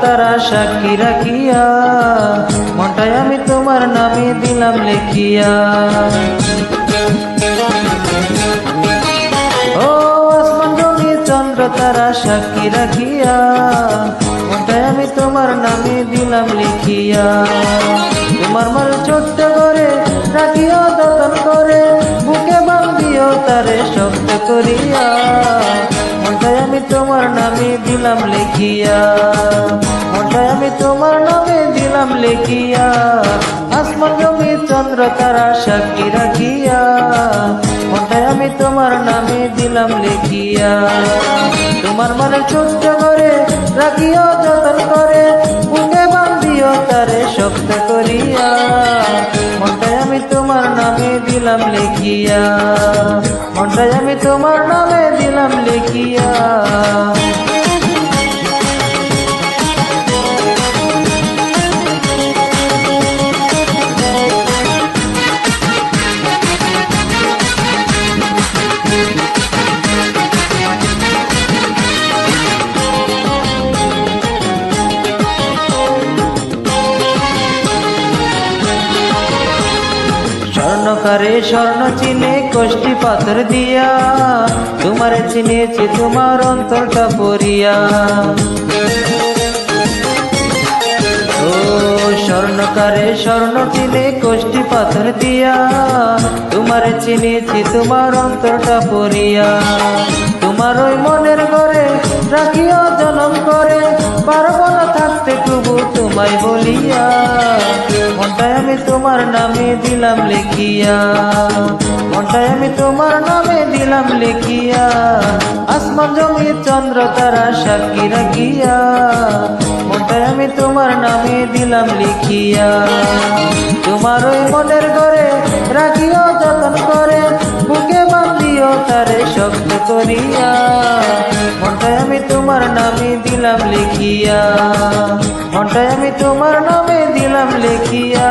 তারা সাক্ষী রাখিয়া, মনটাই আমি তোমার নামে দিলাম লিখিয়া। ও আসমান জমি চন্দ্র তারা সাক্ষী রাখিয়া, মনটাই আমি তোমার নামে দিলাম লিখিয়া। তোমার মার ছোট্ট করে রাখিও যতন করে, বুকে বান্ধিও তারে শক্ত করিয়া, মনটাই আমি তোমার নামে দিলাম লিখিয়া, মনটাই আমি তোমার নামে দিলাম লিখিয়া। আসমান জমি চন্দ্র তারা সাক্ষী রাখিয়া, মনটাই আমি তোমার নামে দিলাম লিখিয়া। তোমার মানে ছোট্ট করে রাখিও যতন করে, বুকে বান্ধিও তারে শক্ত করিয়া, মনটাই আমি তোমার নামে দিলাম লিখিয়া, মনটাই আমি তোমার নামে দিলাম লিখিয়া। স্বর্ণকারে স্বর্ণ চিনে কষ্টি পাথর দিয়া, তোমারে চিনেছি তোমার অন্তরটা পড়িয়া। ও স্বর্ণকারে স্বর্ণ চিনে কষ্টি পাথর দিয়া, তোমারে চিনেছি তোমার অন্তরটা পড়িয়া। তোমার ওই মনের ঘরে রাখিও জনম করে, পারবো না থাকতে তবু তোমায় বলিয়া, মনটাই আমি তোমার নামে দিলাম লিখিয়া, মনটাই আমি তোমার নামে দিলাম লিখিয়া। আসমান জমি চন্দ্র তারা সাক্ষী রাখিয়া, মনটাই আমি তোমার নামে দিলাম লিখিয়া। তোমার ওই মনের ঘরে রাখিও যতন করে, বুকে বান্ধিও তারে শক্ত করিয়া, মনটাই আমি তোমার নামে দিলাম লিখিয়া, মনটাই আমি তোমার নামে দিলাম লিখিয়া।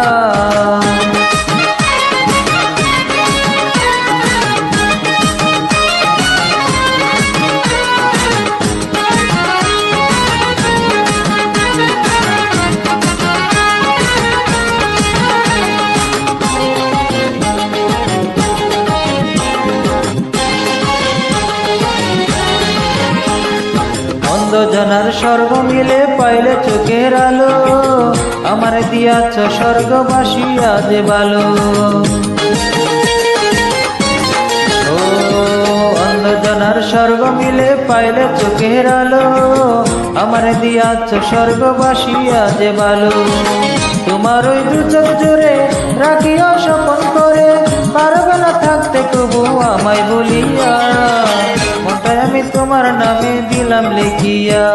জনার স্বর্গ মিলে পাইলে চোখের আলো, আমার দিয়াছ স্বর্গবাসী আজ ভালো। ও অন্ধজনার স্বর্গ মিলে পাইলে চোখের আলো, আমার দিয়াছ স্বর্গবাসী আজ ভালো। তোমার ওই দু চোখ জুড়ে রাখিও স্বপন করে, পারবে না থাকতে তবু আমায় বলিয়া, মনটাই আমি তোমার নামে দিলাম লিখিয়া,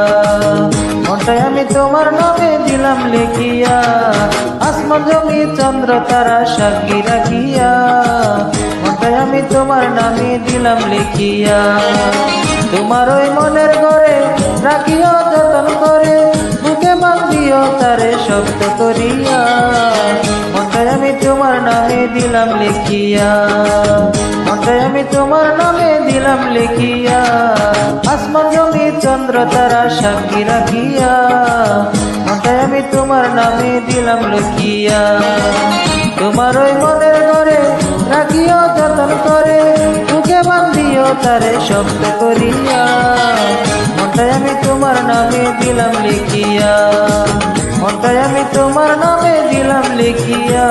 মনটাই আমি তোমার নামে দিলাম লিখিয়া। আসমান জমি চন্দ্র তারা সাক্ষী রাখিয়া, মনটাই আমি তোমার নামে দিলাম লিখিয়া। তোমার ওই মনের ঘরে রাখিও যতন করে, বুকে বান্ধিও তারে শক্ত করিয়া, মনটাই আমি তোমার নামে দিলাম লিখিয়া, মনটাই আমি তোমার নামে দিলাম লিখিয়া। আসমান জমি চন্দ্র তারা সাক্ষী রাখিয়া, মনটাই আমি তোমার নামে দিলাম লিখিয়া। তোমার ওই মনের ঘরে রাখিও যতন করে, বুকে বান্ধিও তারে শক্ত করিয়া, মনটাই আমি তোমার নামে দিলাম লিখিয়া, মনটাই আমি তোমার নামে দিলাম লিখিয়া।